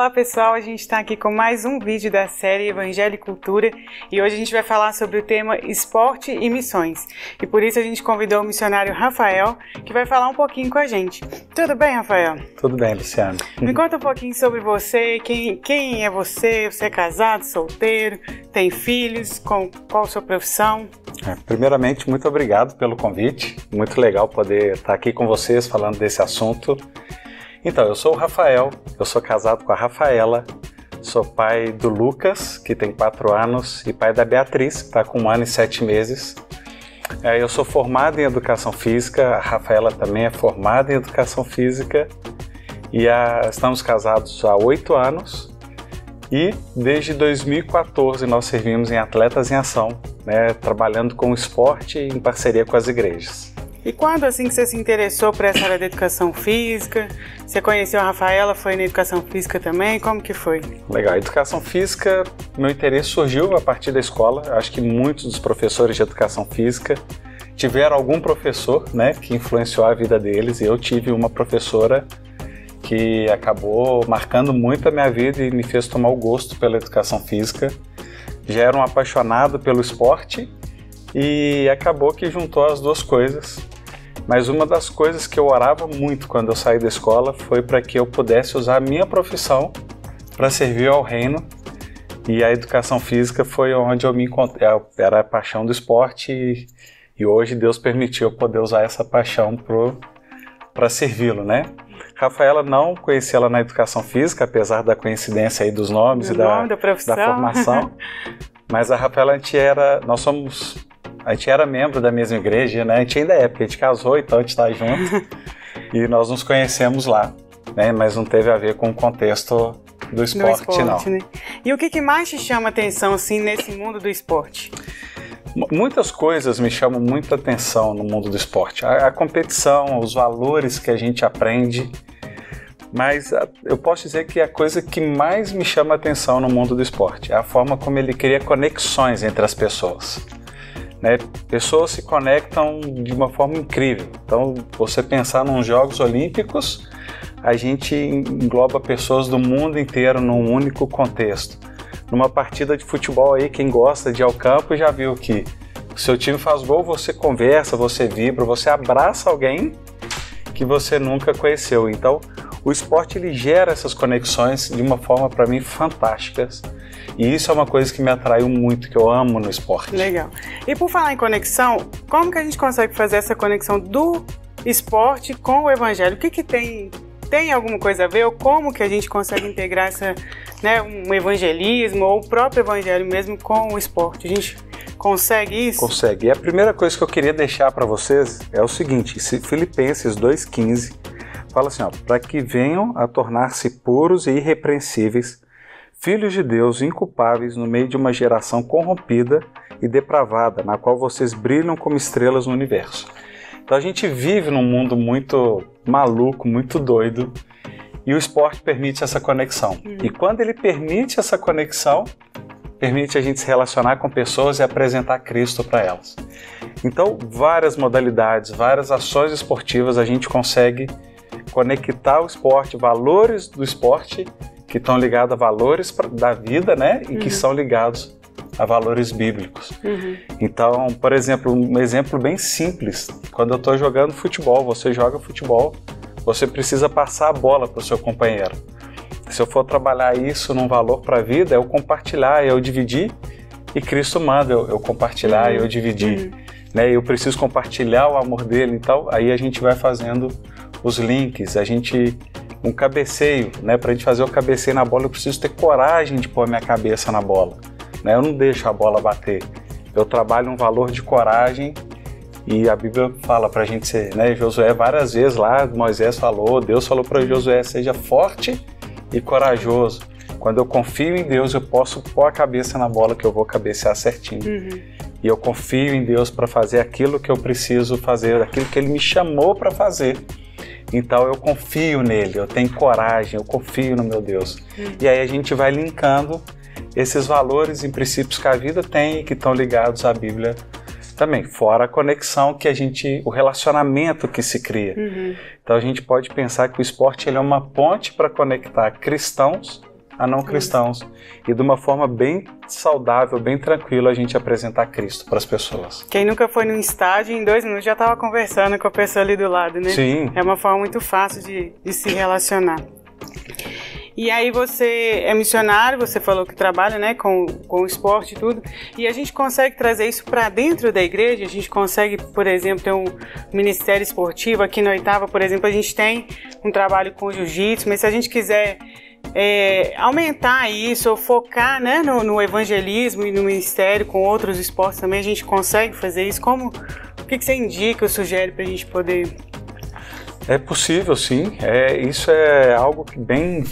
Olá pessoal, a gente está aqui com mais um vídeo da série Evangelho e Cultura e hoje a gente vai falar sobre o tema esporte e missões. E por isso a gente convidou o missionário Rafael, que vai falar um pouquinho com a gente. Tudo bem, Rafael? Tudo bem, Luciano. Me conta um pouquinho sobre você, quem é você? Você é casado, solteiro, tem filhos, qual a sua profissão? Primeiramente, muito obrigado pelo convite, muito legal poder estar aqui com vocês falando desse assunto. Então, eu sou o Rafael, eu sou casado com a Rafaela, sou pai do Lucas, que tem 4 anos, e pai da Beatriz, que está com 1 ano e 7 meses. Eu sou formado em Educação Física, a Rafaela também é formada em Educação Física, e estamos casados há 8 anos, e desde 2014 nós servimos em Atletas em Ação, trabalhando com esporte em parceria com as igrejas. E quando assim que você se interessou por essa área da educação física? Você conheceu a Rafaela, foi na educação física também? Como que foi? Legal, a educação física, meu interesse surgiu a partir da escola. Acho que muitos dos professores de educação física tiveram algum professor, que influenciou a vida deles. E eu tive uma professora que acabou marcando muito a minha vida e me fez tomar o gosto pela educação física. Já era um apaixonado pelo esporte e acabou que juntou as duas coisas. Mas uma das coisas que eu orava muito quando eu saí da escola foi para que eu pudesse usar a minha profissão para servir ao reino. E a educação física foi onde eu me encontrei. Era a paixão do esporte e hoje Deus permitiu eu poder usar essa paixão para servi-lo, Rafaela, não conheci ela na educação física, apesar da coincidência aí dos nomes da formação. Mas a Rafaela, a gente era membro da mesma igreja, A gente ainda é, porque a gente casou, então a gente está junto. E nós nos conhecemos lá, Mas não teve a ver com o contexto do esporte, não. E o que mais te chama atenção, assim, nesse mundo do esporte? Muitas coisas me chamam muita atenção no mundo do esporte. A competição, os valores que a gente aprende. Mas eu posso dizer que a coisa que mais me chama atenção no mundo do esporte é a forma como ele cria conexões entre as pessoas. Pessoas se conectam de uma forma incrível. Então, você pensar nos Jogos Olímpicos, a gente engloba pessoas do mundo inteiro num único contexto. Numa partida de futebol aí, quem gosta de ir ao campo já viu que o seu time faz gol, você conversa, você vibra, você abraça alguém que você nunca conheceu. Então, o esporte ele gera essas conexões de uma forma, para mim, fantásticas. E isso é uma coisa que me atraiu muito, que eu amo no esporte. Legal. E por falar em conexão, como que a gente consegue fazer essa conexão do esporte com o evangelho? O que tem? Tem alguma coisa a ver? Ou como que a gente consegue integrar um evangelismo ou o próprio evangelho mesmo com o esporte? A gente consegue isso? Consegue. E a primeira coisa que eu queria deixar para vocês é o seguinte, Filipenses 2,15 fala assim, para que venham a tornar-se puros e irrepreensíveis, filhos de Deus inculpáveis no meio de uma geração corrompida e depravada, na qual vocês brilham como estrelas no universo. Então a gente vive num mundo muito maluco, muito doido, e o esporte permite essa conexão. E quando ele permite essa conexão, permite a gente se relacionar com pessoas e apresentar Cristo para elas. Então, várias modalidades, várias ações esportivas, a gente consegue conectar o esporte, valores do esporte, que estão ligados a valores da vida, E que são ligados a valores bíblicos. Então, por exemplo, um exemplo bem simples, quando eu estou jogando futebol, você joga futebol, você precisa passar a bola para o seu companheiro. Se eu for trabalhar isso num valor para a vida, é eu compartilhar, é eu dividir, e Cristo manda eu compartilhar, eu dividir. Eu preciso compartilhar o amor dele, então aí a gente vai fazendo os links, um cabeceio, para a gente fazer o cabeceio na bola, eu preciso ter coragem de pôr minha cabeça na bola. Eu não deixo a bola bater. Eu trabalho um valor de coragem e a Bíblia fala para a gente ser, Josué várias vezes lá, Moisés falou, Deus falou para Josué, seja forte e corajoso. Quando eu confio em Deus, eu posso pôr a cabeça na bola que eu vou cabecear certinho. E eu confio em Deus para fazer aquilo que eu preciso fazer, aquilo que Ele me chamou para fazer. Então eu confio nele, eu tenho coragem, eu confio no meu Deus. E aí a gente vai linkando esses valores e princípios que a vida tem e que estão ligados à Bíblia também, fora a conexão o relacionamento que se cria. Então a gente pode pensar que o esporte ele é uma ponte para conectar cristãos a não cristãos. E de uma forma bem saudável, bem tranquila, a gente apresentar Cristo para as pessoas. Quem nunca foi num estádio, em 2 minutos já estava conversando com a pessoa ali do lado, né? Sim. É uma forma muito fácil de se relacionar. E aí você é missionário, você falou que trabalha, né, com o esporte e tudo, e a gente consegue trazer isso para dentro da igreja. A gente consegue, por exemplo, ter um ministério esportivo. Aqui na Oitava, por exemplo, a gente tem um trabalho com jiu-jitsu, mas se a gente quiser aumentar isso, ou focar, né, no evangelismo e no ministério com outros esportes também, a gente consegue fazer isso? O que você indica ou sugere para a gente poder... É possível, sim. Isso é algo bem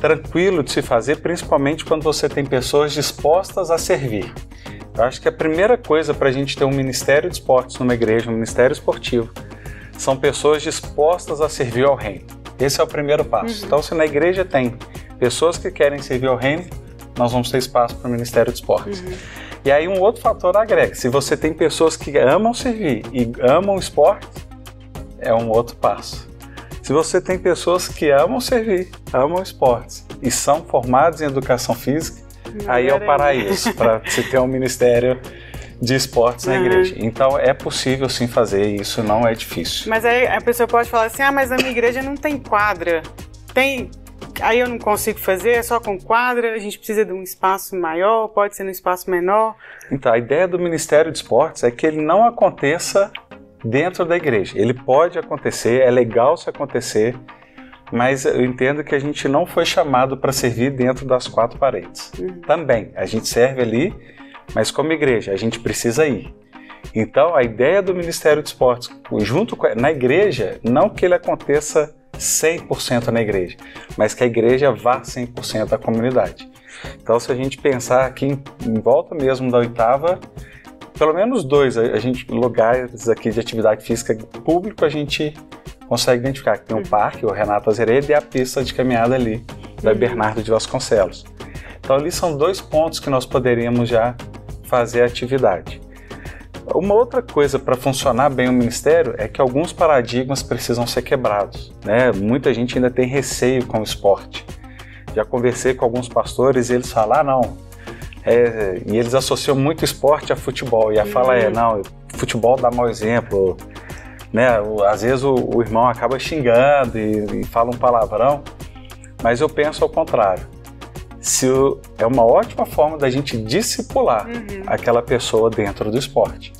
tranquilo de se fazer, principalmente quando você tem pessoas dispostas a servir. Eu acho que a primeira coisa para a gente ter um ministério de esportes numa igreja, um ministério esportivo, são pessoas dispostas a servir ao reino. Esse é o primeiro passo. Então, se na igreja tem pessoas que querem servir ao reino, nós vamos ter espaço para o ministério de esportes. E aí um outro fator agrega. Se você tem pessoas que amam servir e amam esporte, é um outro passo. Se você tem pessoas que amam servir, amam esportes e são formados em educação física, aí é o paraíso para se ter um ministério de esportes na igreja. Então é possível sim fazer, isso não é difícil. Mas aí a pessoa pode falar assim, mas a minha igreja não tem quadra, aí eu não consigo fazer, é só com quadra, a gente precisa de um espaço maior, pode ser num espaço menor. Então a ideia do Ministério de Esportes é que ele não aconteça dentro da igreja. Ele pode acontecer, é legal se acontecer, mas eu entendo que a gente não foi chamado para servir dentro das 4 paredes. Também, a gente serve ali, mas como igreja, a gente precisa ir. Então, a ideia do Ministério de Esportes, na igreja, não que ele aconteça 100% na igreja, mas que a igreja vá 100% à comunidade. Então, se a gente pensar aqui em volta mesmo da Oitava, pelo menos 2 lugares aqui de atividade física público a gente consegue identificar. Tem um parque, o Renato Azeredo, e a pista de caminhada ali, da Bernardo de Vasconcelos. Então ali são 2 pontos que nós poderíamos já fazer a atividade. Uma outra coisa para funcionar bem o ministério é que alguns paradigmas precisam ser quebrados, né? Muita gente ainda tem receio com o esporte. Já conversei com alguns pastores e eles falam, e eles associam muito esporte a futebol. E a fala futebol dá mau exemplo, né? Às vezes o irmão acaba xingando e fala um palavrão, mas eu penso ao contrário. É uma ótima forma da gente discipular aquela pessoa dentro do esporte.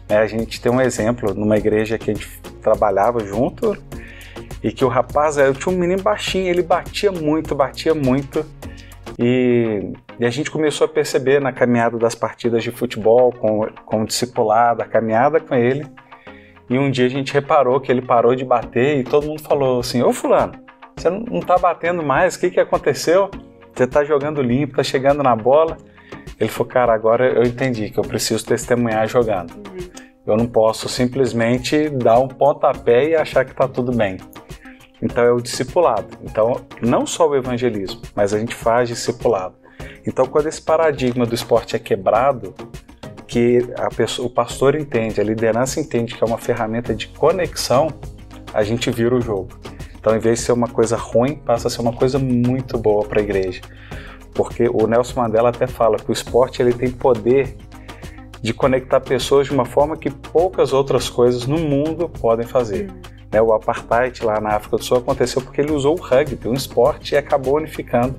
A gente tem um exemplo numa igreja que a gente trabalhava junto e que o rapaz, eu tinha um menino baixinho, ele batia muito, e a gente começou a perceber na caminhada das partidas de futebol, com o discipulado, a caminhada com ele, e um dia a gente reparou que ele parou de bater e todo mundo falou assim, ô fulano, você não tá batendo mais, o que aconteceu? Você tá jogando limpo, tá chegando na bola. Ele falou, cara, agora eu entendi que eu preciso testemunhar jogando. Eu não posso simplesmente dar um pontapé e achar que tá tudo bem. Então é o discipulado. Então não só o evangelismo, mas a gente faz discipulado. Então quando esse paradigma do esporte é quebrado, que o pastor entende, a liderança entende que é uma ferramenta de conexão, a gente vira o jogo. Então, em vez de ser uma coisa ruim, passa a ser uma coisa muito boa para a igreja. Porque o Nelson Mandela até fala que o esporte ele tem poder de conectar pessoas de uma forma que poucas outras coisas no mundo podem fazer. O apartheid lá na África do Sul aconteceu porque ele usou o rugby, um esporte, e acabou unificando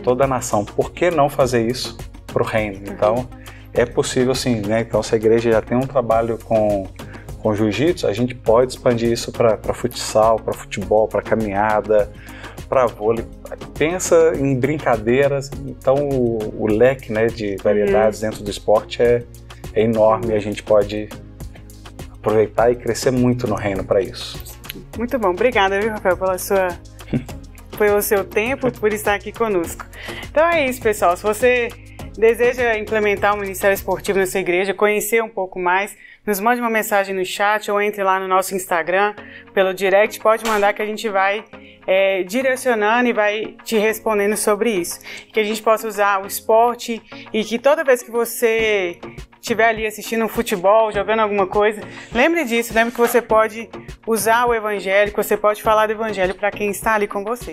toda a nação. Por que não fazer isso para o reino? Então, é possível sim, né? Então, se a igreja já tem um trabalho com jiu-jitsu, a gente pode expandir isso para futsal, para futebol, para caminhada, para vôlei. Pensa em brincadeiras, então o leque, né, de variedades dentro do esporte é enorme e a gente pode aproveitar e crescer muito no reino para isso. Muito bom, obrigada, viu, Rafael, pelo seu tempo, por estar aqui conosco. Então é isso, pessoal, se você deseja implementar um ministério esportivo na sua igreja, conhecer um pouco mais, nos mande uma mensagem no chat ou entre lá no nosso Instagram, pelo direct, pode mandar que a gente vai direcionando e vai te respondendo sobre isso. Que a gente possa usar o esporte e que toda vez que você estiver ali assistindo um futebol, jogando alguma coisa, lembre disso, lembre que você pode usar o evangelho, que você pode falar do evangelho para quem está ali com você.